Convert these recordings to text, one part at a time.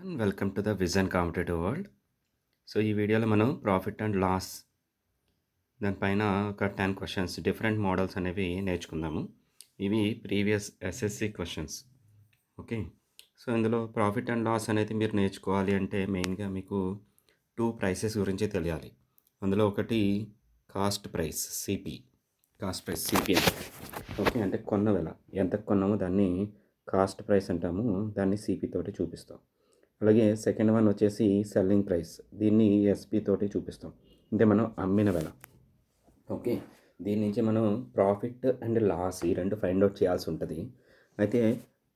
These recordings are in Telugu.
And welcome to the vision competitive world. So ఈ వీడియోలో మనం ప్రాఫిట్ అండ్ లాస్ దానిపైన ఒక 10 క్వశ్చన్స్ డిఫరెంట్ మోడల్స్ అనేవి నేర్చుకుందాము. ఇవి previous SSC questions. Okay. So ఇందులో ప్రాఫిట్ అండ్ లాస్ అనేది మీరు నేర్చుకోవాలి అంటే మెయిన్గా మీకు టూ ప్రైసెస్ గురించి తెలియాలి. అందులో ఒకటి cost price CP, cost price CP అంటే ఓకే, అంటే కొన్న వెల ఎంత కొన్నామో దాన్ని కాస్ట్ ప్రైస్ అంటాము, దాన్ని సిపి తోటి చూపిస్తాం. అలాగే సెకండ్ వన్ వచ్చేసి సెల్లింగ్ ప్రైస్, దీన్ని ఎస్పి తోటి చూపిస్తాం, అంటే మనం అమ్మిన వెల. ఓకే, దీని నుంచి మనం ప్రాఫిట్ అండ్ లాస్ ఈ రెండు ఫైండ్ అవుట్ చేయాల్సి ఉంటుంది. అయితే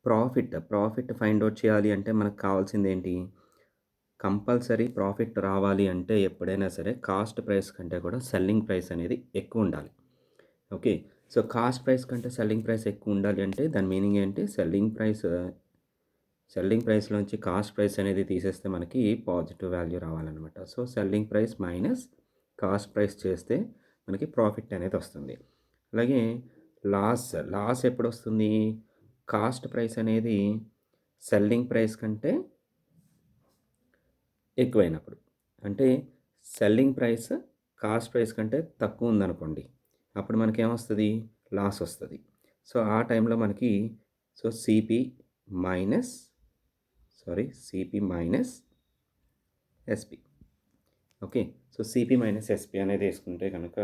ప్రాఫిట్ ఫైండ్ అవుట్ చేయాలి అంటే మనకు కావాల్సింది ఏంటి? కంపల్సరీ ప్రాఫిట్ రావాలి అంటే ఎప్పుడైనా సరే కాస్ట్ ప్రైస్ కంటే కూడా సెల్లింగ్ ప్రైస్ అనేది ఎక్కువ ఉండాలి. ఓకే, సో కాస్ట్ ప్రైస్ కంటే సెల్లింగ్ ప్రైస్ ఎక్కువ ఉండాలి అంటే దాని మీనింగ్ ఏంటి? సెల్లింగ్ ప్రైస్లోంచి కాస్ట్ ప్రైస్ అనేది తీసేస్తే మనకి పాజిటివ్ వాల్యూ రావాలన్నమాట. So selling price minus cost price చేస్తే మనకి ప్రాఫిట్ అనేది వస్తుంది. అలాగే లాస్ ఎప్పుడు వస్తుంది? కాస్ట్ ప్రైస్ అనేది సెల్లింగ్ ప్రైస్ కంటే ఎక్కువైనప్పుడు, అంటే సెల్లింగ్ ప్రైస్ కాస్ట్ ప్రైస్ కంటే తక్కువ ఉందనుకోండి, అప్పుడు మనకేమొస్తుంది? లాస్ వస్తుంది. సో ఆ టైంలో మనకి CP minus SP. Okay, so CP minus SP అనేది వేసుకుంటే కనుక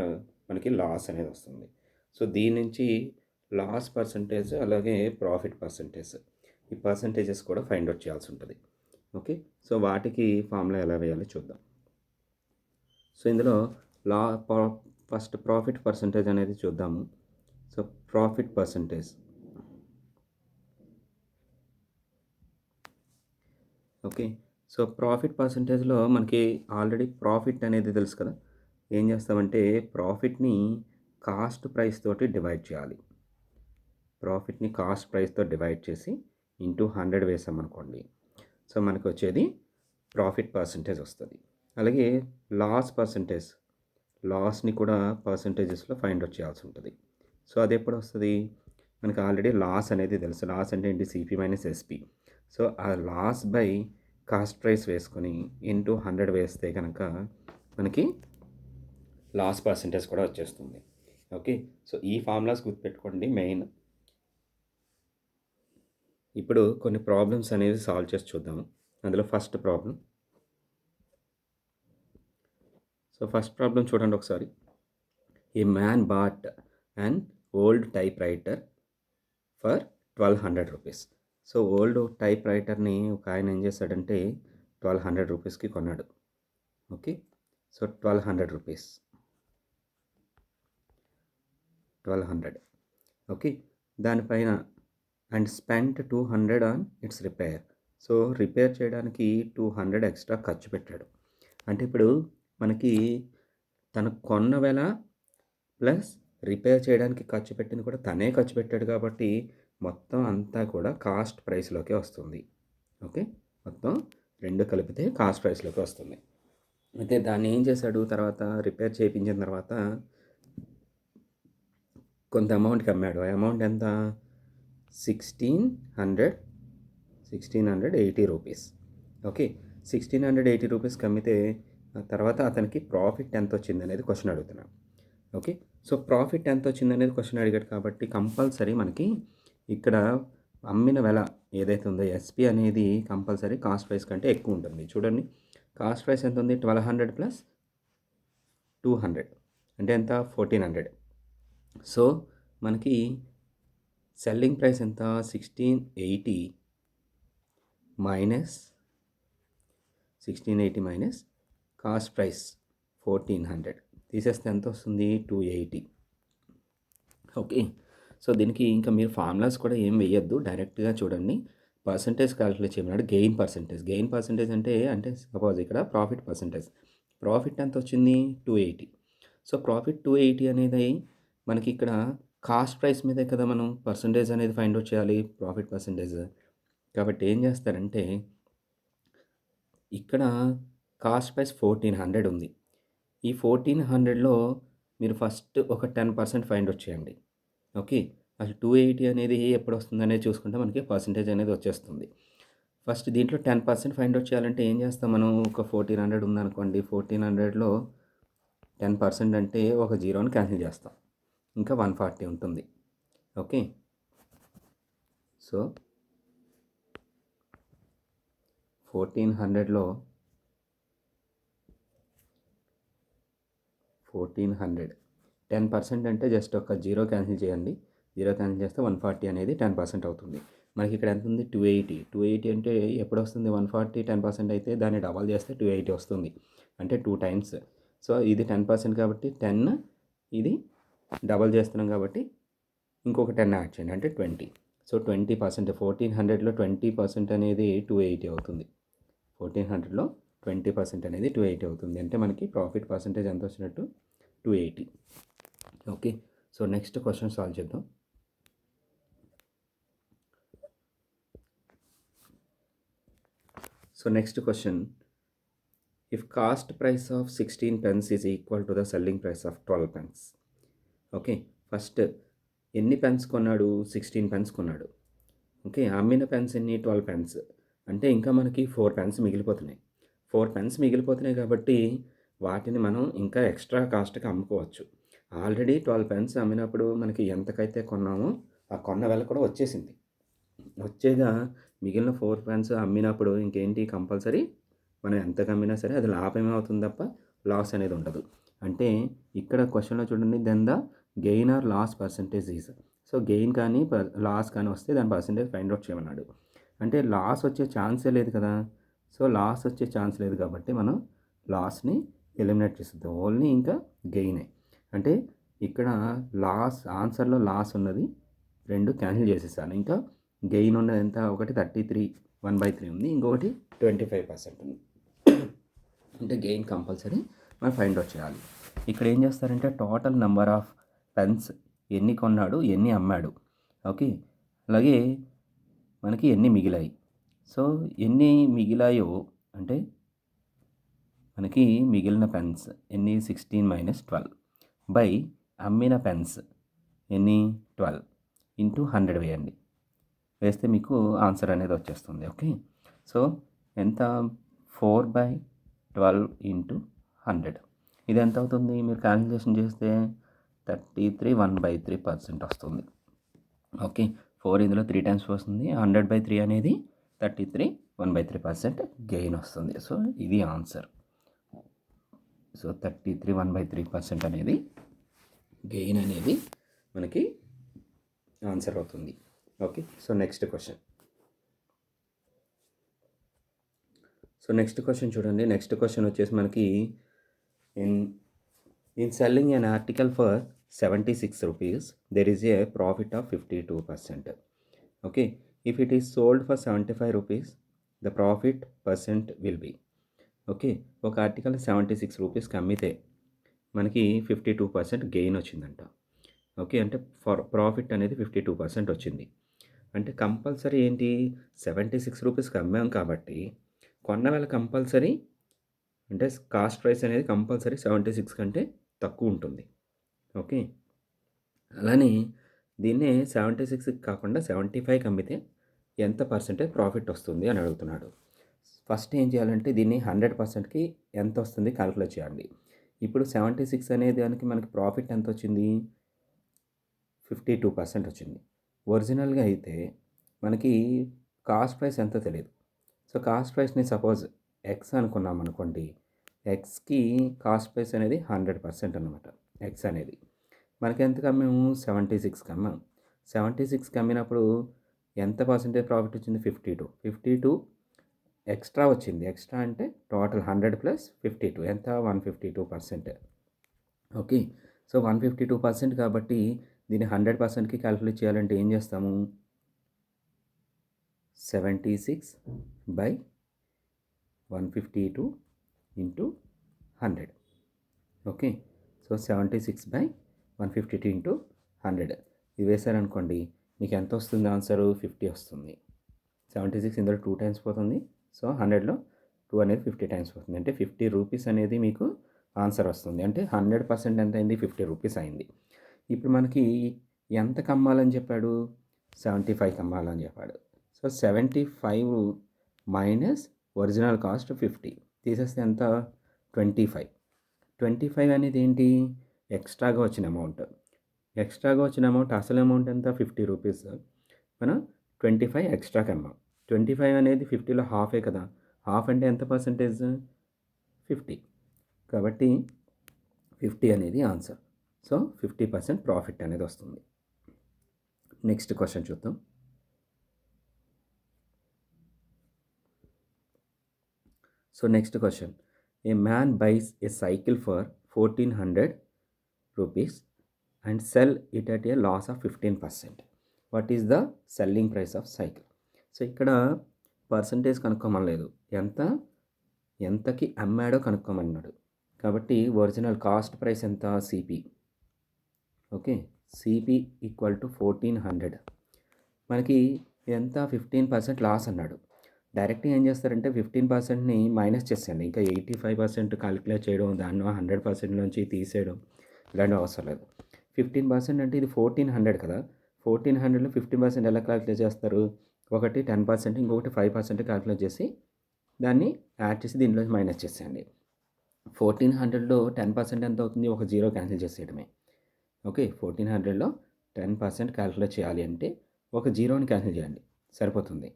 మనకి లాస్ అనేది వస్తుంది. సో దీని నుంచి లాస్ పర్సంటేజ్ అలాగే ప్రాఫిట్ పర్సంటేజ్, ఈ పర్సంటేజెస్ కూడా ఫైండ్ అవుట్ చేయాల్సి ఉంటుంది. ఓకే, సో వాటికి ఫార్ములా ఎలా వేయాలో చూద్దాం. సో ఇందులో ఫస్ట్ ప్రాఫిట్ పర్సంటేజ్ అనేది చూద్దాము. So profit percentage, okay, so profit పర్సంటేజ్లో మనకి ఆల్రెడీ ప్రాఫిట్ అనేది తెలుసు కదా. ఏం చేస్తామంటే ప్రాఫిట్ని కాస్ట్ ప్రైస్ తోటి డివైడ్ చేయాలి. ప్రాఫిట్ని కాస్ట్ ప్రైస్తో డివైడ్ చేసి ఇంటూ 100 వేసామనుకోండి, సో మనకు వచ్చేది ప్రాఫిట్ పర్సంటేజ్ వస్తుంది. అలాగే లాస్ని కూడా పర్సంటేజెస్లో ఫైండ్ అవుట్ చేయాల్సి ఉంటుంది. సో అది ఎప్పుడు వస్తుంది? మనకి ఆల్రెడీ లాస్ అనేది తెలుసు. లాస్ అంటే ఏంటి? CP minus SP. సో ఆ లాస్ బై కాస్ట్ ప్రైస్ వేసుకొని ఇంటూ 100 వేస్తే కనుక మనకి లాస్ పర్సంటేజ్ కూడా వచ్చేస్తుంది. ఓకే, సో ఈ ఫార్ములాస్ గుర్తుపెట్టుకోండి మెయిన్. ఇప్పుడు కొన్ని ప్రాబ్లమ్స్ అనేవి సాల్వ్ చేసి చూద్దాము. అందులో ఫస్ట్ ప్రాబ్లం చూడండి ఒకసారి. A man bought and old typewriter for 1200 rupees. So old టైప్ రైటర్ని ఒక ఆయన ఏం చేశాడంటే 1200 రూపీస్కి కొన్నాడు. Okay, so 1200 rupees, 1200. ఓకే, దానిపైన and spent 200 on its repair. So repair చేయడానికి 200 ఎక్స్ట్రా ఖర్చు పెట్టాడు. అంటే ఇప్పుడు మనకి తను కొన్న వెల ప్లస్ రిపేర్ చేయడానికి ఖర్చు పెట్టింది కూడా తనే ఖర్చు పెట్టాడు కాబట్టి మొత్తం అంతా కూడా కాస్ట్ ప్రైస్లోకే వస్తుంది. ఓకే, మొత్తం రెండు కలిపితే కాస్ట్ ప్రైస్లోకి వస్తుంది. అయితే దాన్ని ఏం చేశాడు? తర్వాత రిపేర్ చేయించిన తర్వాత కొంత అమౌంట్కి అమ్మాడు. ఆ అమౌంట్ ఎంత? 1680 రూపీస్. ఓకే, 1680 రూపీస్కి అమ్మితే తర్వాత అతనికి ప్రాఫిట్ ఎంత వచ్చింది అనేది క్వశ్చన్ అడుగుతున్నాను. ఓకే, సో ప్రాఫిట్ ఎంత వచ్చింది అనేది క్వశ్చన్ అడిగాడు కాబట్టి కంపల్సరీ మనకి ఇక్కడ అమ్మిన వెల ఏదైతే ఉందో ఎస్పి అనేది కంపల్సరీ కాస్ట్ ప్రైస్ కంటే ఎక్కువ ఉంటుంది. చూడండి, కాస్ట్ ప్రైస్ ఎంత ఉంది? 1200 ప్లస్ 200 అంటే ఎంత? 1400. సో మనకి సెల్లింగ్ ప్రైస్ ఎంత? 1680 మైనస్ కాస్ట్ ప్రైస్ 1400 తీసేస్తే ఎంత వస్తుంది? 280. ఓకే, సో దీనికి ఇంకా మీరు ఫార్ములాస్ కూడా ఏం వేయద్దు, డైరెక్ట్గా చూడండి. పర్సంటేజ్ క్యాలిక్యులేట్ చేయమన్నాడు. గెయిన్ పర్సంటేజ్ అంటే సపోజ్ ఇక్కడ ప్రాఫిట్ ఎంత వచ్చింది? 280. సో ప్రాఫిట్ 280 అనేది మనకి ఇక్కడ కాస్ట్ ప్రైస్ మీదే కదా మనం పర్సంటేజ్ అనేది ఫైండ్ అవుట్ చేయాలి, ప్రాఫిట్ పర్సంటేజ్. కాబట్టి ఏం చేస్తారంటే ఇక్కడ కాస్ట్ ప్రైస్ 1400 ఉంది. ఈ 1400లో మీరు ఫస్ట్ ఒక 10% ఫైండ్ అవుట్ చేయండి. ఓకే, అసలు 280 అనేది ఎప్పుడు వస్తుంది అనేది చూసుకుంటే మనకి పర్సంటేజ్ అనేది వచ్చేస్తుంది. ఫస్ట్ దీంట్లో 10% ఫైండ్ అవుట్ చేయాలంటే ఏం చేస్తాం మనం? ఒక 1400 ఉందనుకోండి, 1400లో 10% అంటే ఒక జీరోని క్యాన్సిల్ చేస్తాం, ఇంకా 140 ఉంటుంది. ఓకే, సో 1400లో 10% అంటే జస్ట్ ఒక జీరో క్యాన్సిల్ చేయండి. జీరో క్యాన్సిల్ చేస్తే 140 అనేది 10% అవుతుంది. మనకి ఇక్కడ ఎంత ఉంది? 280 అంటే ఎప్పుడు వస్తుంది? 140 10% అయితే దాన్ని డబల్ చేస్తే 280 వస్తుంది, అంటే 2 టైమ్స్. సో ఇది 10% కాబట్టి 10, ఇది డబల్ చేస్తున్నాం కాబట్టి ఇంకొక 10 యాడ్ చేయండి, అంటే 20. సో 20%, 1400లో 20% అనేది 280 అవుతుంది. 1400లో 20% అనేది 280 అవుతుంది, అంటే మనకి ప్రాఫిట్ పర్సంటేజ్ ఎంత వచ్చినట్టు? 280. Okay, so next question solve చేద్దాం. So next question, if cost price of 16 pence is equal to the selling price of 12 pence. Okay, first ఎన్ని పెన్స్ కొన్నాడు? 16 pence కొన్నాడు. ఓకే, అమ్మిన పెన్స్ ఎన్ని? 12 pence. అంటే ఇంకా మనకి 4 pence మిగిలిపోతున్నాయి. 4 pence మిగిలిపోతున్నాయి కాబట్టి వాటిని మనం ఇంకా ఎక్స్ట్రా కాస్ట్కి అమ్ముకోవచ్చు. ఆల్రెడీ 12 pence అమ్మినప్పుడు మనకి ఎంతకైతే కొన్నామో ఆ కొన్న వెల కూడా వచ్చేసింది. వచ్చేగా మిగిలిన 4 pence అమ్మినప్పుడు ఇంకేంటి, కంపల్సరీ మనం ఎంత అమ్మినా సరే అది లాభమే అవుతుంది తప్ప లాస్ అనేది ఉండదు. అంటే ఇక్కడ క్వశ్చన్లో చూడండి, then the gain or loss percentage is. So gain కానీ లాస్ కానీ వస్తే దాని పర్సంటేజ్ ఫైండ్ అవుట్ చేయమన్నాడు. అంటే లాస్ వచ్చే ఛాన్సే లేదు కదా. సో లాస్ వచ్చే ఛాన్స్ లేదు కాబట్టి మనం లాస్ని ఎలిమినేట్ చేస్తాం, ఓన్లీ ఇంకా గెయినే. అంటే ఇక్కడ లాస్, ఆన్సర్లో లాస్ ఉన్నది 2 క్యాన్సిల్ చేసేసాను. ఇంకా గెయిన్ ఉన్నది ఎంత? ఒకటి 33, 1/3 ఉంది, ఇంకొకటి 25% ఉంది. అంటే గెయిన్ కంపల్సరీ మనం ఫైండ్ అవుట్ చేయాలి. ఇక్కడ ఏం చేస్తారంటే టోటల్ నెంబర్ ఆఫ్ పెన్స్, ఎన్ని కొన్నాడు, ఎన్ని అమ్మాడు. ఓకే, అలాగే మనకి ఎన్ని మిగిలాయి. సో ఎన్ని మిగిలాయో అంటే మనకి మిగిలిన పెన్స్ ఎన్ని? 16 - 12 బై అమ్మిన పెన్స్ ఎన్ని? 12 ఇంటూ 100 వేయండి. వేస్తే మీకు ఆన్సర్ అనేది వచ్చేస్తుంది. ఓకే, సో ఎంత? 4/12 ఇంటూ 100. ఇది ఎంత అవుతుంది? మీరు క్యాలిక్యులేషన్ చేస్తే 33 1/3% వస్తుంది. ఓకే, 4 ఇందులో 3 టైమ్స్ వస్తుంది. 100/3 అనేది 33 1/3% గెయిన్ వస్తుంది. సో ఇది ఆన్సర్. సో 33 1/3% అనేది గెయిన్ అనేది మనకి ఆన్సర్ అవుతుంది. Okay, so next question. So next question చూడండి. నెక్స్ట్ క్వశ్చన్ వచ్చేసి మనకి in selling an article for 76 rupees, there is a profit of 52%. Okay, if it is sold for 75 rupees, the profit percent will be. Okay, ఒక ఆర్టికల్ 76 రూపీస్కి అమ్మితే మనకి 52% గెయిన్ వచ్చిందంట. ఓకే, అంటే ప్రాఫిట్ అనేది 52% వచ్చింది. అంటే కంపల్సరీ ఏంటి? 76 రూపీస్కి అమ్మాం కాబట్టి కొన్న వేళ కంపల్సరీ, అంటే కాస్ట్ ప్రైస్ అనేది కంపల్సరీ 76 కంటే తక్కువ ఉంటుంది. ఓకే, అలానే దీన్నే 76 కాకుండా 75కి అమ్మితే ఎంత పర్సెంటేజ్ ప్రాఫిట్ వస్తుంది అని అడుగుతున్నాడు. ఫస్ట్ ఏం చేయాలంటే దీన్ని 100%కి ఎంత వస్తుంది క్యాలిక్యులేట్ చేయండి. ఇప్పుడు 76 అనే దానికి మనకి ప్రాఫిట్ ఎంత వచ్చింది? 52% వచ్చింది. ఒరిజినల్గా అయితే మనకి కాస్ట్ ప్రైస్ ఎంతో తెలియదు. సో కాస్ట్ ప్రైస్ని సపోజ్ ఎక్స్ అనుకున్నాం అనుకోండి, ఎక్స్కి కాస్ట్ ప్రైస్ అనేది 100% అనమాట. ఎక్స్ అనేది మనకి ఎంతకు అమ్మాము? 76కి అమ్మాము. 76కి అమ్మినప్పుడు ఎంత పర్సెంటేజ్ ప్రాఫిట్ వచ్చింది? 52 ఎక్స్ట్రా వచ్చింది. ఎక్స్ట్రా అంటే టోటల్ 100 + 52 ఎంత? 152%. ఓకే, సో 152% కాబట్టి దీన్ని 100%కి క్యాలిక్యులేట్ చేయాలంటే ఏం చేస్తాము? 76/152 ఇంటూ 100. ఓకే, సో 76/152 ఇంటూ 100 ఇది వేశారనుకోండి, మీకు ఎంత వస్తుంది ఆన్సరు? 50 వస్తుంది. 76 ఇందులో 2 టైమ్స్ పోతుంది. సో 100లో 2 అనేది 50 టైమ్స్ పోతుంది, అంటే 50 రూపీస్ అనేది మీకు ఆన్సర్ వస్తుంది. అంటే 100% ఎంత అయింది? 50 రూపీస్ అయింది. ఇప్పుడు మనకి ఎంతకు అమ్మాలని చెప్పాడు? 75కి అమ్మాలని చెప్పాడు. సో 75 మైనస్ ఒరిజినల్ కాస్ట్ 50 తీసేస్తే ఎంత 25 అనేది ఏంటి ఎక్స్ట్రాగా వచ్చిన అమౌంట్ అసలు అమౌంట్ ఎంత 50 రూపీస్ మనం 25 ఎక్స్ట్రాకి అమ్మాం 25 అనేది 50లో హాఫే కదా హాఫ్ అంటే ఎంత పర్సంటేజ్ 50 కాబట్టి 50 అనేది ఆన్సర్ సో 50% ప్రాఫిట్ అనేది వస్తుంది నెక్స్ట్ క్వశ్చన్ చూద్దాం so next question a man buys a cycle for 1400 rupees and sell it at a loss of 15%. What is the selling price of cycle? So ఇక్కడ పర్సంటేజ్ కనుక్కోమనలేదు ఎంతకి అమ్మాడో కనుక్కోమన్నాడు కాబట్టి ఒరిజినల్ కాస్ట్ ప్రైస్ ఎంత CP okay CP equal to 1400 మనకి ఎంత 15% లాస్ అన్నాడు డైరెక్ట్గా ఏం చేస్తారంటే 15%ని మైనస్ చేసేయండి ఇంకా 85% క్యాలిక్యులేట్ చేయడం దాన్ని 100% నుంచి తీసేయడం ఇలాంటి అవసరం లేదు 15% అంటే ఇది 1400 కదా 1400లో 15% ఎలా క్యాలిక్యులేట్ చేస్తారు ఒకటి 10% ఇంకొకటి 5% క్యాలిక్యులేట్ చేసి దాన్ని యాడ్ చేసి దీంట్లో మైనస్ చేసేయండి 1400లో 10% ఎంత అవుతుంది ఒక జీరో క్యాన్సిల్ చేసేయడమే ఓకే 1400లో 10% క్యాలిక్యులేట్ చేయాలి అంటే ఒక జీరోని క్యాన్సిల్ చేయండి సరిపోతుంది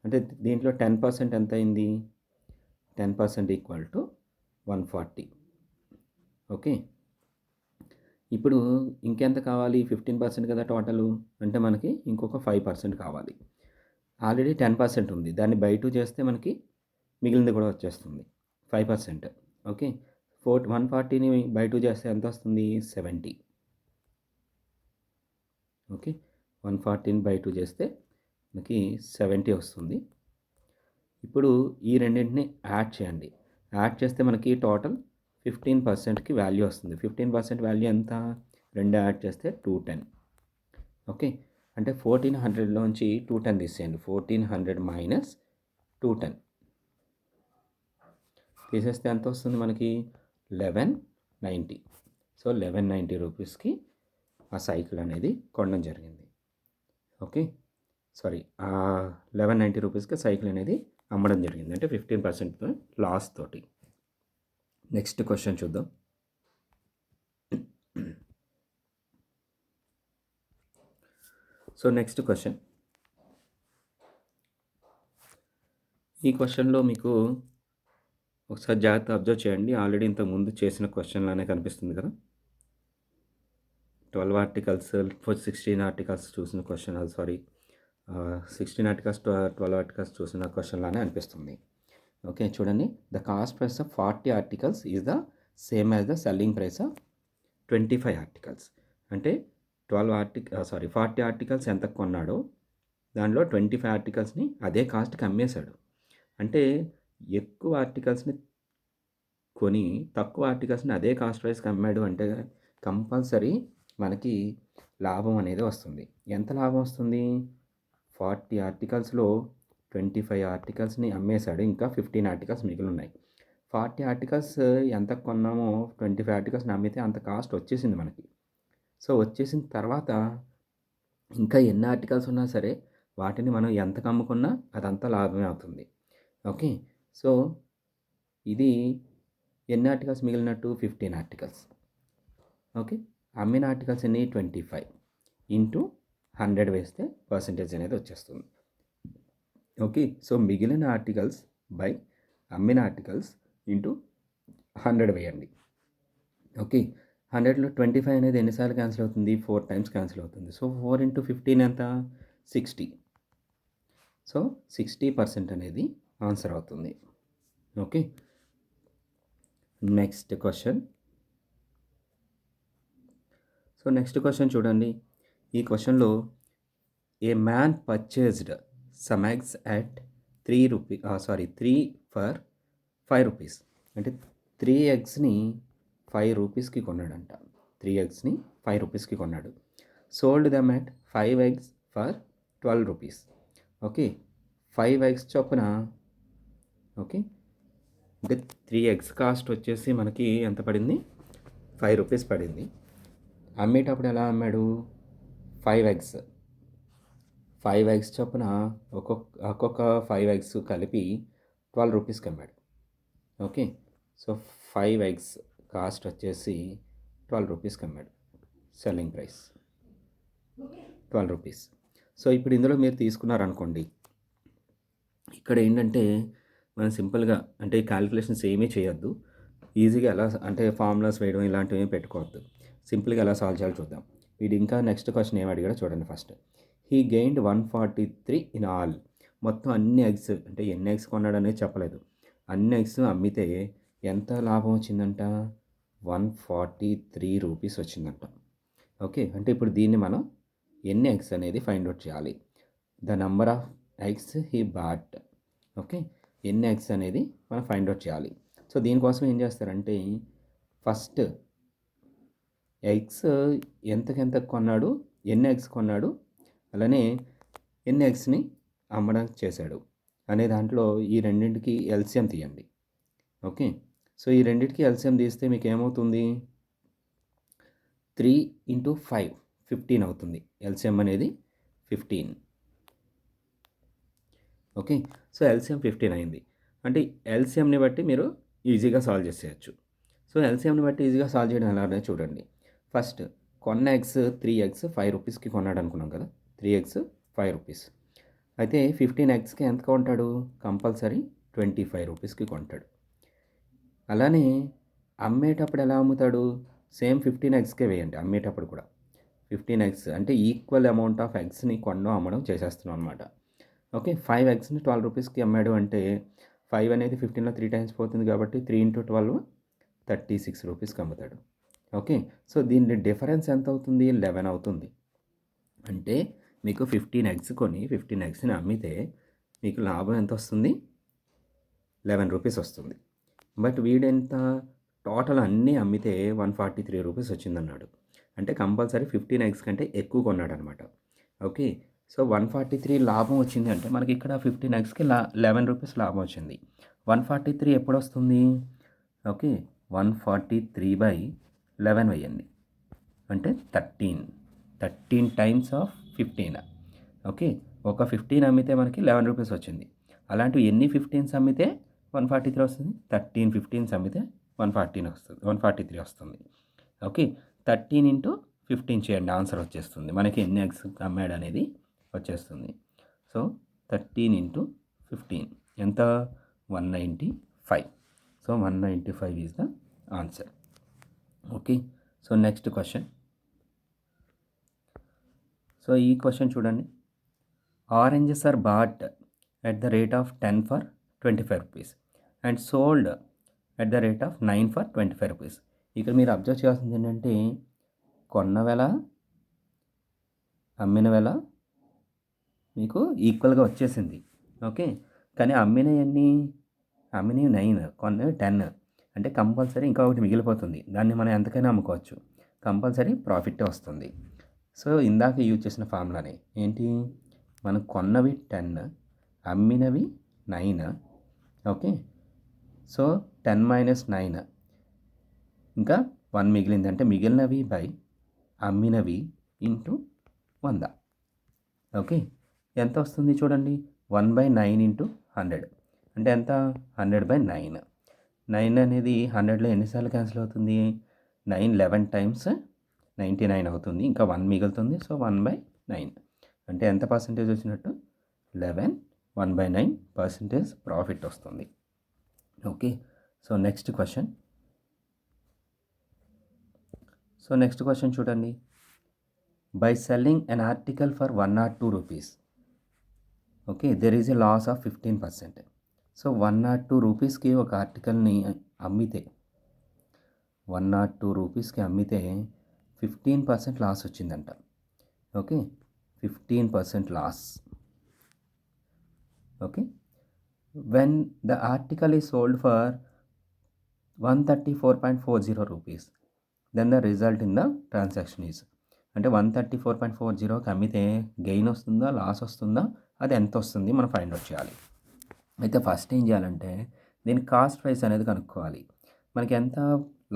అంటే దీంట్లో 10% ఎంత అయింది 10% ఈక్వల్ టు 140 ఓకే ఇప్పుడు ఇంకెంత కావాలి 15% కదా టోటలు అంటే మనకి ఇంకొక 5% కావాలి ఆల్రెడీ 10% ఉంది దాన్ని బై 2 చేస్తే మనకి మిగిలింది కూడా వచ్చేస్తుంది 5% ఓకే 140ని బై 2 చేస్తే ఎంత వస్తుంది 70 ఓకే 140ని బై 2 చేస్తే మనకి 70 వస్తుంది ఇప్పుడు ఈ రెండింటిని యాడ్ చేయండి యాడ్ చేస్తే మనకి టోటల్ 15%కి వాల్యూ వస్తుంది 15% వాల్యూ ఎంత రెండు యాడ్ చేస్తే 210 ఓకే అంటే 1400లోంచి 210 తీసేయండి 1400 మైనస్ 210 తీసేస్తే ఎంత వస్తుంది మనకి 1190 సో 1190 రూపీస్కి ఆ సైకిల్ అనేది కొనడం జరిగింది ఓకే సారీ 1190 రూపీస్కి సైకిల్ అనేది అమ్మడం జరిగింది అంటే 15% లాస్ తోటి నెక్స్ట్ క్వశ్చన్ చూద్దాం సో నెక్స్ట్ క్వశ్చన్ ఈ క్వశ్చన్లో మీకు ఒకసారి జాగ్రత్త అబ్జర్వ్ చేయండి ఆల్రెడీ ఇంత ముందు చేసిన క్వశ్చన్ లానే కనిపిస్తుంది కదా 12 ఆర్టికల్స్ 16 ఆర్టికల్స్ చూసిన క్వశ్చన్ సారీ 16 ఆర్టికల్స్ 12 ఆర్టికల్స్ చూసిన క్వశ్చన్ లానే అనిపిస్తుంది ఓకే చూడండి the cost price of 40 articles is the same as the selling price of 25 articles అంటే 40 ఆర్టికల్స్ ఎంత కొన్నాడో దానిలో 25 ఆర్టికల్స్ని అదే కాస్ట్కి అమ్మేశాడు అంటే ఎక్కువ ఆర్టికల్స్ని కొని తక్కువ ఆర్టికల్స్ని అదే కాస్ట్ ప్రైస్కి అమ్మాడు అంటే కంపల్సరీ మనకి లాభం అనేది వస్తుంది ఎంత లాభం వస్తుంది 40 ఆర్టికల్స్లో 25 ఆర్టికల్స్ని అమ్మేశాడు ఇంకా 15 ఆర్టికల్స్ మిగిలి ఉన్నాయి 40 ఆర్టికల్స్ ఎంత కొన్నామో 25 ఆర్టికల్స్ని అమ్మితే అంత కాస్ట్ వచ్చేసింది మనకి సో వచ్చేసిన తర్వాత ఇంకా ఎన్ని ఆర్టికల్స్ ఉన్నా సరే వాటిని మనం ఎంత అమ్ముకున్నా అదంతా లాభమే అవుతుంది ఓకే సో ఇది ఎన్ని ఆర్టికల్స్ మిగిలినట్టు 15 ఆర్టికల్స్ ఓకే అమ్మిన ఆర్టికల్స్ ఎన్ని 25 ఇంటూ 100 వేస్తే పర్సంటేజ్ అనేది వచ్చేస్తుంది ఓకే సో మిగిలిన ఆర్టికల్స్ బై అమ్మిన ఆర్టికల్స్ ఇంటూ 100 వేయండి ఓకే 100లో 25 అనేది ఎన్నిసార్లు క్యాన్సిల్ అవుతుంది 4 టైమ్స్ క్యాన్సిల్ అవుతుంది సో 4 ఇంటూ 15 ఎంత 60 సో 60% అనేది ఆన్సర్ అవుతుంది okay next question so next question చూడండి ఈ క్వశ్చన్లో ఏ man purchased some eggs at 3 for 5 rupees అంటే 3 ఎగ్స్ని 5 రూపీస్కి కొన్నాడంట 3 ఎగ్స్ని 5 రూపీస్కి కొన్నాడు sold dum at 5 eggs for 12 rupees okay 5 eggs చొప్పున ఓకే అంటే 3 ఎగ్స్ కాస్ట్ వచ్చేసి మనకి ఎంత పడింది 5 రూపీస్ పడింది అమ్మేటప్పుడు ఎలా అమ్మాడు 5 ఎగ్స్ 5 ఎగ్స్ చొప్పున ఒక్కొక్క 5 ఎగ్స్ కలిపి 12 రూపీస్కి అమ్మాడు. ఓకే. సో 5 ఎగ్స్ కాస్ట్ వచ్చేసి 12 రూపీస్కి అమ్మాడు. Selling price 12 rupees. సో ఇప్పుడు ఇందులో మీరు తీసుకున్నారనుకోండి, ఇక్కడ ఏంటంటే మనం సింపుల్గా అంటే క్యాలిక్యులేషన్స్ ఏమీ చేయొద్దు. ఈజీగా ఎలా అంటే ఫార్ములాస్ వేయడం ఇలాంటివి ఏమీ పెట్టుకోవద్దు. సింపుల్గా ఎలా సాల్వ్ చేయాలో చూద్దాం. వీడు ఇంకా నెక్స్ట్ క్వశ్చన్ ఏమి అడిగాడో చూడండి first. He gained 143 in all. మొత్తం అన్ని ఎగ్స్ అంటే ఎన్ని ఎగ్స్ కొన్నాడు అనేది చెప్పలేదు. అన్ని ఎగ్స్ అమ్మితే ఎంత లాభం వచ్చిందంట? 143 రూపీస్ వచ్చిందంట. ఓకే. అంటే ఇప్పుడు దీన్ని మనం ఎన్ని ఎగ్స్ అనేది ఫైండ్ అవుట్ చేయాలి. The number of eggs he bought. Okay. ఎన్ని ఎగ్స్ అనేది మనం ఫైండ్ అవుట్ చేయాలి. సో దీనికోసం ఏం చేస్తారంటే ఫస్ట్ ఎగ్స్ ఎంతకెంత కొన్నాడు, ఎన్ని ఎగ్స్ కొన్నాడు, అలానే ఎన్ని ఎగ్స్ని అమ్మడం చేశాడు అనే దాంట్లో ఈ రెండింటికి ఎల్సిఎం తీయండి. ఓకే. సో ఈ రెండింటికి ఎల్సిఎం తీస్తే మీకు ఏమవుతుంది? 3 × 5 15 అవుతుంది. ఎల్సిఎం అనేది 15. ఓకే. సో ఎల్సిఎం 15 అయింది. అంటే ఎల్సిఎంని బట్టి మీరు ఈజీగా సాల్వ్ చేసేయచ్చు. సో ఎల్సిఎంని బట్టి ఈజీగా సాల్వ్ చేయడం ఎలా అనేది చూడండి. ఫస్ట్ కొన్న ఎగ్స్ 3 ఎగ్స్ 5 రూపీస్కి కొన్నాడు అనుకున్నాం కదా. 3 ఎగ్స్ 5 రూపీస్. అయితే 15 ఎగ్స్కి ఎంత కొంటాడు? కంపల్సరీ 25 రూపీస్కి కొంటాడు. అలానే అమ్మేటప్పుడు ఎలా అమ్ముతాడు? సేమ్ 15 ఎగ్స్కే వేయండి అమ్మేటప్పుడు కూడా. 15 ఎగ్స్ అంటే ఈక్వల్ అమౌంట్ ఆఫ్ ఎగ్స్ని కొనడం అమ్మడం చేసేస్తున్నాం అనమాట. ఓకే. 5 ఎగ్స్ని 12 రూపీస్కి అమ్మాడు అంటే 5 అనేది 15లో 3 టైమ్స్ పోతుంది కాబట్టి 3 × 12 36 రూపీస్కి అమ్ముతాడు. ఓకే. సో దీని డిఫరెన్స్ ఎంత అవుతుంది? 11 అవుతుంది. అంటే మీకు 15 ఎగ్స్ కొని 15 ఎగ్స్ని అమ్మితే మీకు లాభం ఎంత వస్తుంది? 11 రూపీస్ వస్తుంది. బట్ వీడెంత టోటల్ అన్నీ అమ్మితే 143 రూపీస్ వచ్చిందన్నాడు. అంటే కంపల్సరీ 15 ఎగ్స్ కంటే ఎక్కువ కొన్నాడు అనమాట. ఓకే. సో 143 లాభం వచ్చింది అంటే మనకి ఇక్కడ 15 ఎగ్స్కి 11 రూపీస్ లాభం వచ్చింది. 143 ఎప్పుడు వస్తుంది? ఓకే. 143/11 వేయండి. అంటే 13 టైమ్స్ ఆఫ్ 15. ఓకే. ఒక 15 అమ్మితే మనకి 11 రూపీస్ వచ్చింది. అలాంటివి ఎన్ని 15s అమ్మితే 143 వస్తుంది? 13 15s అమ్మితే 143 వస్తుంది. ఓకే. 13 × 15 చేయండి, ఆన్సర్ వచ్చేస్తుంది. మనకి ఎన్ని ఎగ్స్ అమ్మాడు అనేది వచ్చేస్తుంది. సో 13 × 15 ఎంత? 195. So 195 is the answer. Okay. So next question. So ఈ క్వశ్చన్ చూడండి. Oranges are bought at the rate of 10 for 25 rupees and sold at the rate of 9 for 25 rupees. ఇక్కడ మీరు అబ్జర్వ్ చేయాల్సింది ఏంటంటే కొన్న వెల అమ్మిన వెల మీకు ఈక్వల్గా వచ్చేసింది. ఓకే. కానీ అమ్మినవి 9, కొన్నవి 10. అంటే కంపల్సరీ ఇంకా ఒకటి మిగిలిపోతుంది. దాన్ని మనం ఎంతకైనా అమ్ముకోవచ్చు. కంపల్సరీ ప్రాఫిట్ వస్తుంది. సో ఇందాక యూజ్ చేసిన ఫార్ములానే ఏంటి? మనం కొన్నవి 10, అమ్మినవి 9. ఓకే. సో 10 - 9 ఇంకా 1 మిగిలింది. అంటే మిగిలినవి బై అమ్మినవి ఇంటూ 100. ఓకే. ఎంత వస్తుంది చూడండి? 1/9 × 100 అంటే ఎంత? 100/9. 9 అనేది 100లో ఎన్నిసార్లు క్యాన్సిల్ అవుతుంది? 9 11 టైమ్స్ 99 అవుతుంది. ఇంకా 1 మిగులుతుంది. సో 1/9 అంటే ఎంత పర్సెంటేజ్ వచ్చినట్టు? 11. 1/9% ప్రాఫిట్ వస్తుంది. ఓకే. So next question. చూడండి. By selling an article for 1 or 2 rupees, okay, there is a loss of 15%. So 1 or 2 రూపీస్కి ఒక ఆర్టికల్ని అమ్మితే 1 or 2 రూపీస్కి అమ్మితే 15% లాస్ వచ్చిందంట. Okay. 15% loss. Okay. When the article is sold for 134.40 rupees then the result in the transaction is. అంటే 134.40కి అమ్మితే గెయిన్ వస్తుందా లాస్ వస్తుందా అది ఎంత వస్తుంది మనం ఫైండ్ అవుట్ చేయాలి. అయితే ఫస్ట్ ఏం చేయాలంటే దీని కాస్ట్ ప్రైస్ అనేది కనుక్కోవాలి. మనకి ఎంత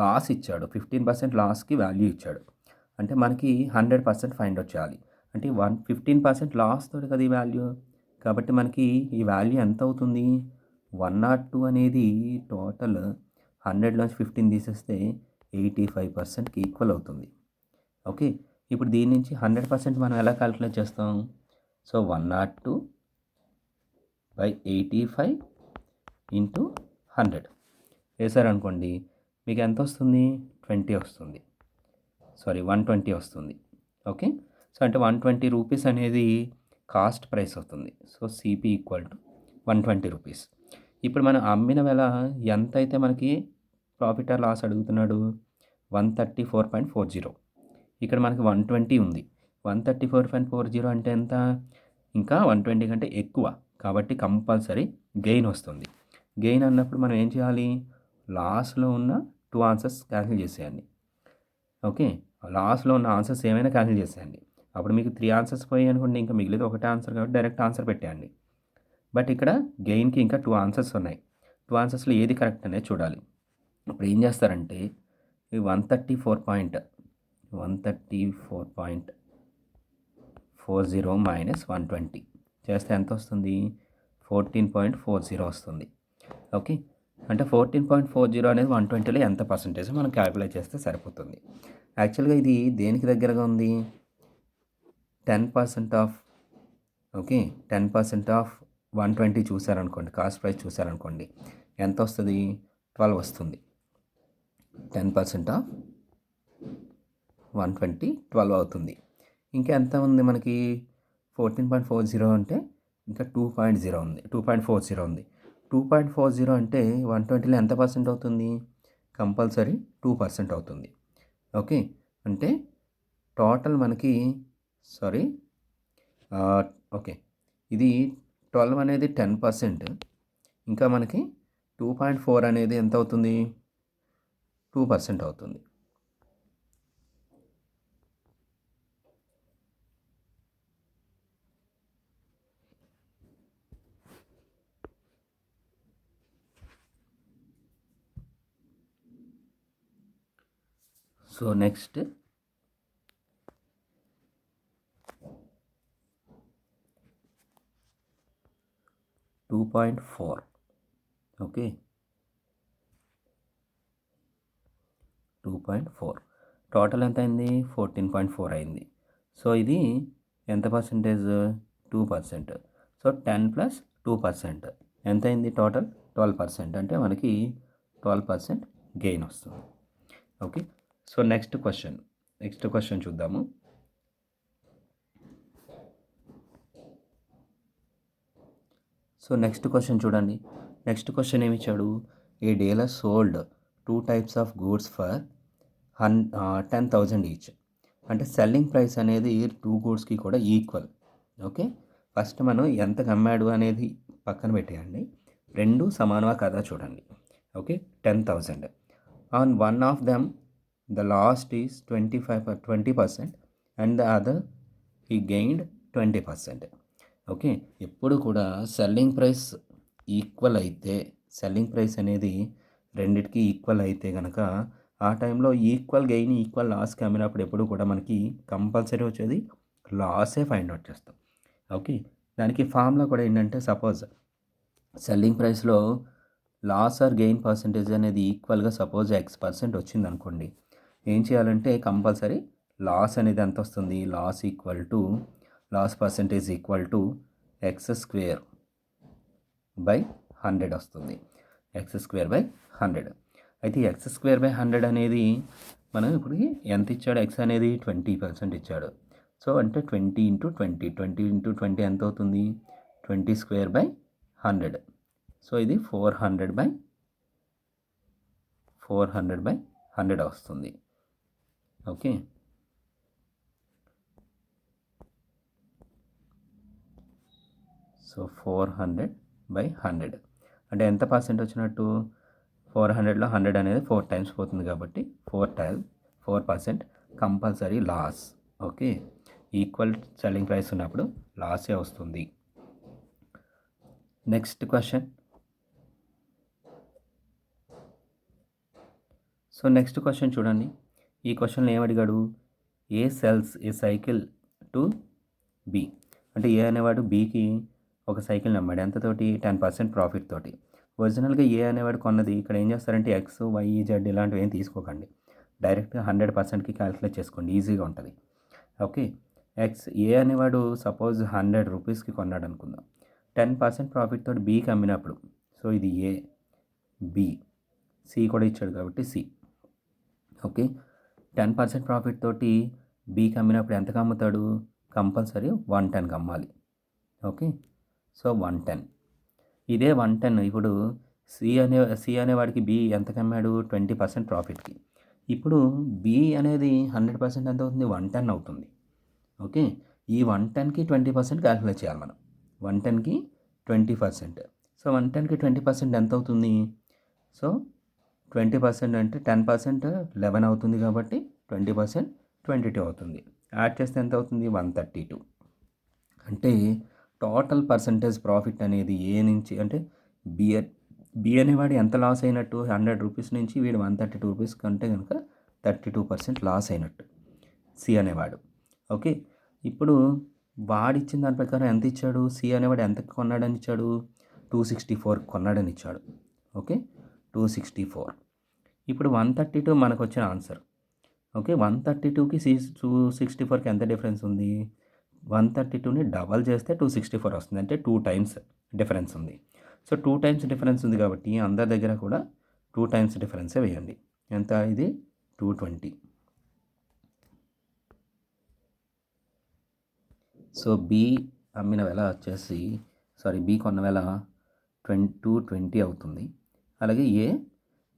లాస్ ఇచ్చాడు? 15% లాస్కి వాల్యూ ఇచ్చాడు. అంటే మనకి 100% ఫైండ్ అవుట్ చేయాలి. అంటే 15% లాస్ తోటి కదా ఈ వాల్యూ. కాబట్టి మనకి ఈ వాల్యూ ఎంత అవుతుంది? 102 అనేది టోటల్ 100లోంచి 15 తీసేస్తే 85%కి ఈక్వల్ అవుతుంది. ఓకే. ఇప్పుడు దీని నుంచి 100% మనం ఎలా క్యాలిక్యులేట్ చేస్తాం? సో 102/85 ఇంటూ 100 వేసారనుకోండి, మీకు ఎంత వస్తుంది? 20 వస్తుంది. సారీ 120 వస్తుంది. ఓకే. సో అంటే 120 రూపీస్ అనేది కాస్ట్ ప్రైస్ అవుతుంది. So CP equal to 120 rupees. ఇప్పుడు మనం అమ్మిన వెల ఎంత అయితే మనకి ప్రాఫిట్ ఆర్ లాస్ అడుగుతున్నాడు? 134.40. ఇక్కడ మనకి 120 ఉంది. 134.40 అంటే ఎంత? ఇంకా 120 కంటే ఎక్కువ. కాబట్టి కంపల్సరీ గెయిన్ వస్తుంది. గెయిన్ అన్నప్పుడు మనం ఏం చేయాలి? లాస్లో ఉన్న 2 ఆన్సర్స్ క్యాన్సిల్ చేసేయండి. ఓకే. లాస్ట్లో ఉన్న ఆన్సర్స్ ఏమైనా క్యాన్సిల్ చేసేయండి. అప్పుడు మీకు 3 ఆన్సర్స్ పోయాయి అనుకోండి, ఇంకా మిగిలేది ఒకటే ఆన్సర్ కాబట్టి డైరెక్ట్ ఆన్సర్ పెట్టేయండి. బట్ ఇక్కడ గెయిన్కి ఇంకా 2 ఆన్సర్స్ ఉన్నాయి. 2 ఆన్సర్స్లో ఏది కరెక్ట్ అనేది చూడాలి. ఇప్పుడు ఏం చేస్తారంటే ఈ 134.40 మైనస్ 120 చేస్తే ఎంత వస్తుంది? 14.40 వస్తుంది. ఓకే. అంటే 14.40 అనేది 120లో ఎంత పర్సెంటేజ్ మనం క్యాలిక్యులేట్ చేస్తే సరిపోతుంది. యాక్చువల్గా ఇది దేనికి దగ్గరగా ఉంది? 10% ఆఫ్ ఓకే 10% ఆఫ్ 120 చూసారనుకోండి, కాస్ట్ ప్రైస్ చూసారనుకోండి, ఎంత వస్తుంది? 12 వస్తుంది. 10% ఆఫ్ 120 12 అవుతుంది. ఇంకా ఎంత ఉంది మనకి? 14.40 అంటే ఇంకా 2.0 ఉంది. 2.40 ఉంది. 2.40 అంటే 120లో ఎంత పర్సెంట్ అవుతుంది? కంపల్సరీ 2% అవుతుంది. ఓకే. అంటే టోటల్ మనకి ఓకే, ఇది 12 అనేది 10%. ఇంకా మనకి 2.4 అనేది ఎంత అవుతుంది? 2% అవుతుంది. So next $2.4. ఓకే. 2.4 టోటల్ ఎంత అయింది? 14.4 అయింది. సో ఇది ఎంత పర్సెంటేజ్? 2%. సో 10 ప్లస్ 2% ఎంత అయింది? టోటల్ 12%. అంటే మనకి 12% గెయిన్ వస్తుంది. ఓకే. సో నెక్స్ట్ క్వశ్చన్ చూద్దాము. సో నెక్స్ట్ క్వశ్చన్ చూడండి. నెక్స్ట్ క్వశ్చన్ ఏమి ఇచ్చాడు? A dealer sold 2 types of goods for 10,000 each. అంటే సెల్లింగ్ ప్రైస్ అనేది 2 గూడ్స్కి కూడా ఈక్వల్. ఓకే. ఫస్ట్ మనం ఎంతకు అమ్మాడు అనేది పక్కన పెట్టేయండి. రెండు సమానమా కదా చూడండి. Okay. 10,000 on one of them the last is 20% and the other he gained 20%. Okay. ఎప్పుడు కూడా సెల్లింగ్ ప్రైస్ ఈక్వల్ అయితే, సెల్లింగ్ ప్రైస్ అనేది రెండిటికి ఈక్వల్ అయితే కనుక ఆ టైంలో ఈక్వల్ గెయిన్ ఈక్వల్ లాస్కి అమ్మినప్పుడు ఎప్పుడు కూడా మనకి కంపల్సరీ వచ్చేది లాసే ఫైండ్ అవుట్ చేస్తాం. ఓకే. దానికి ఫార్ములా కూడా ఏంటంటే, సపోజ్ సెల్లింగ్ ప్రైస్లో లాస్ ఆర్ గెయిన్ పర్సంటేజ్ అనేది ఈక్వల్గా సపోజ్ X% వచ్చింది అనుకోండి, ఏం చేయాలంటే కంపల్సరీ లాస్ అనేది ఎంత వస్తుంది? Loss percentage equal to X²/100 వస్తుంది. X²/100. అయితే X²/100 అనేది మనం ఇప్పుడు ఎంత ఇచ్చాడు? X అనేది 20% ఇచ్చాడు. సో అంటే 20 × 20 20 × 20 ఎంత అవుతుంది? 20²/100. సో ఇది 400/100 వస్తుంది. ఓకే. సో 400/100 అంటే ఎంత పర్సెంట్ వచ్చినట్టు? 400లో 100 అనేది 4 టైమ్స్ పోతుంది కాబట్టి 4% compulsory loss. Okay. Equal selling price ఉన్నప్పుడు లాసే వస్తుంది. Next question. So next question చూడండి. ఈ క్వశ్చన్లో ఏమడిగాడు? A sells a cycle to B. అంటే ఏ అనేవాడు బీకి ఒక సైకిల్ అమ్మాడు ఎంతతోటి 10% ప్రాఫిట్ తోటి. ఒరిజినల్గా ఏ అనేవాడు కొన్నది ఇక్కడ ఏం చేస్తారంటే ఎక్స్, వై, జెడ్ ఇలాంటివి ఏం తీసుకోకండి. డైరెక్ట్గా 100%కి క్యాలిక్యులేట్ చేసుకోండి, ఈజీగా ఉంటుంది. ఓకే, ఏ అనేవాడు సపోజ్ 100 రూపీస్కి కొన్నాడు అనుకుందాం. 10% ప్రాఫిట్ తోటి బీకి అమ్మినప్పుడు, సో ఇది ఏ, బి, సి కూడా ఇచ్చాడు కాబట్టి సి. ఓకే, 10% ప్రాఫిట్ తోటి బీకి అమ్మినప్పుడు ఎంతకు అమ్ముతాడు? కంపల్సరీ 110కి అమ్మాలి. Okay, so 110. ఇదే 110 ఇప్పుడు సి అనేవాడికి బి ఎంతకు అమ్మాడు? 20% ప్రాఫిట్కి. ఇప్పుడు బి అనేది 100% ఎంత అవుతుంది? 110 అవుతుంది. ఓకే, ఈ 110కి 20% క్యాలిక్యులేట్ చేయాలి మనం. 110కి 20%. సో 110కి 20% ఎంత అవుతుంది? సో 20% అంటే 10% 11 అవుతుంది కాబట్టి 20% 22 అవుతుంది. యాడ్ చేస్తే ఎంత అవుతుంది? 132. అంటే టోటల్ పర్సంటేజ్ ప్రాఫిట్ అనేది ఏ నుంచి అంటే బి అనేవాడు ఎంత లాస్ అయినట్టు? 100 రూపీస్ నుంచి వీడు 132 రూపీస్ కంటే కనుక 32% లాస్ అయినట్టు సి అనేవాడు. ఓకే, ఇప్పుడు వాడిచ్చిన దాని ప్రకారం ఎంత ఇచ్చాడు? సి అనేవాడు ఎంత కొన్నాడని ఇచ్చాడు? 264 కొన్నాడని ఇచ్చాడు. ఓకే, 264. ఇప్పుడు 132 మనకు వచ్చిన ఆన్సర్. ఓకే, 132కి 264కి ఎంత డిఫరెన్స్ ఉంది? 132ని డబల్ చేస్తే 264 వస్తుంది. అంటే 2 టైమ్స్ డిఫరెన్స్ ఉంది. సో 2 టైమ్స్ డిఫరెన్స్ ఉంది కాబట్టి అందరి దగ్గర కూడా 2 టైమ్స్ డిఫరెన్సే వేయండి. ఎంత ఇది? 220. సో బి అమ్మిన వెల వచ్చేసి బి కొన్న వెల 220 అవుతుంది. అలాగే ఏ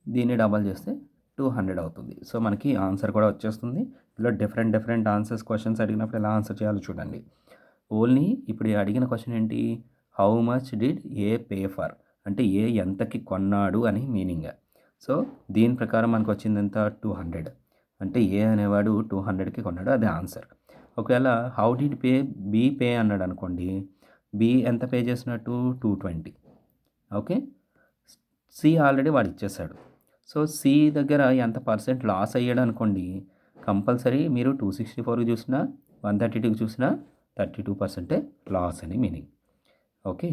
దీన్ని డబల్ చేస్తే 200 అవుతుంది. సో మనకి ఆన్సర్ కూడా వచ్చేస్తుంది. ఇలా డిఫరెంట్ ఆన్సర్స్ క్వశ్చన్స్ అడిగినప్పుడు ఎలా ఆన్సర్ చేయాలో చూడండి. ఓన్లీ ఇప్పుడు అడిగిన క్వశ్చన్ ఏంటి? How much did a pay for, అంటే ఏ ఎంతకి కొన్నాడు అని మీనింగ్. సో దీని ప్రకారం మనకు వచ్చింది ఎంత? 200. అంటే ఏ అనేవాడు 200కి కొన్నాడు, అదే ఆన్సర్. ఒకవేళ హౌ డిడ్ బి పే అన్నాడు అనుకోండి, బి ఎంత పే చేసినట్టు? 220. ఓకే, సి ఆల్రెడీ వాడు ఇచ్చేసాడు. సో సి దగ్గర ఎంత పర్సెంట్ లాస్ అయ్యాడు అనుకోండి, కంపల్సరీ మీరు 264కి చూసినా 132కి చూసినా 32% లాస్ అని మీనింగ్. ఓకే,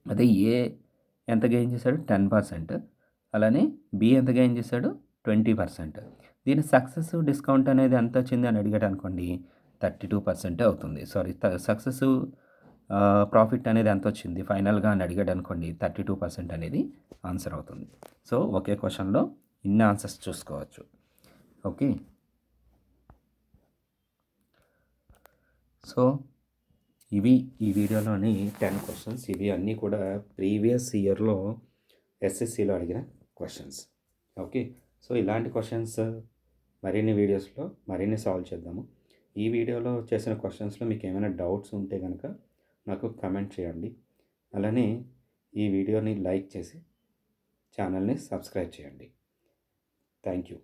అదే ఏ ఎంత గెయిన్ చేశాడు? 10%. అలానే బి ఎంత గెయిన్ చేశాడు? 20%. దీని సక్సెస్ డిస్కౌంట్ అనేది ఎంత వచ్చింది అని అడిగాడు అనుకోండి, 32% అవుతుంది. సక్సెస్ ప్రాఫిట్ అనేది ఎంత వచ్చింది ఫైనల్గా అని అడిగాడు అనుకోండి, 32% అనేది ఆన్సర్ అవుతుంది. సో ఒకే క్వశ్చన్లో ఇన్ని ఆన్సర్స్ చూసుకోవచ్చు. ఓకే, సో ఇవి ఈ వీడియోలోని 10 క్వశ్చన్స్. ఇవి అన్నీ కూడా ప్రీవియస్ ఇయర్లో ఎస్ఎస్సిలో అడిగిన క్వశ్చన్స్. ఓకే, సో ఇలాంటి క్వశ్చన్స్ మరిన్ని వీడియోస్లో మరిన్ని సాల్వ్ చేద్దాము. ఈ వీడియోలో చేసిన క్వశ్చన్స్లో మీకు ఏమైనా డౌట్స్ ఉంటే కనుక నాకు కమెంట్ చేయండి. అలానే ఈ వీడియోని లైక్ చేసి ఛానల్ని సబ్స్క్రైబ్ చేయండి. Thank you.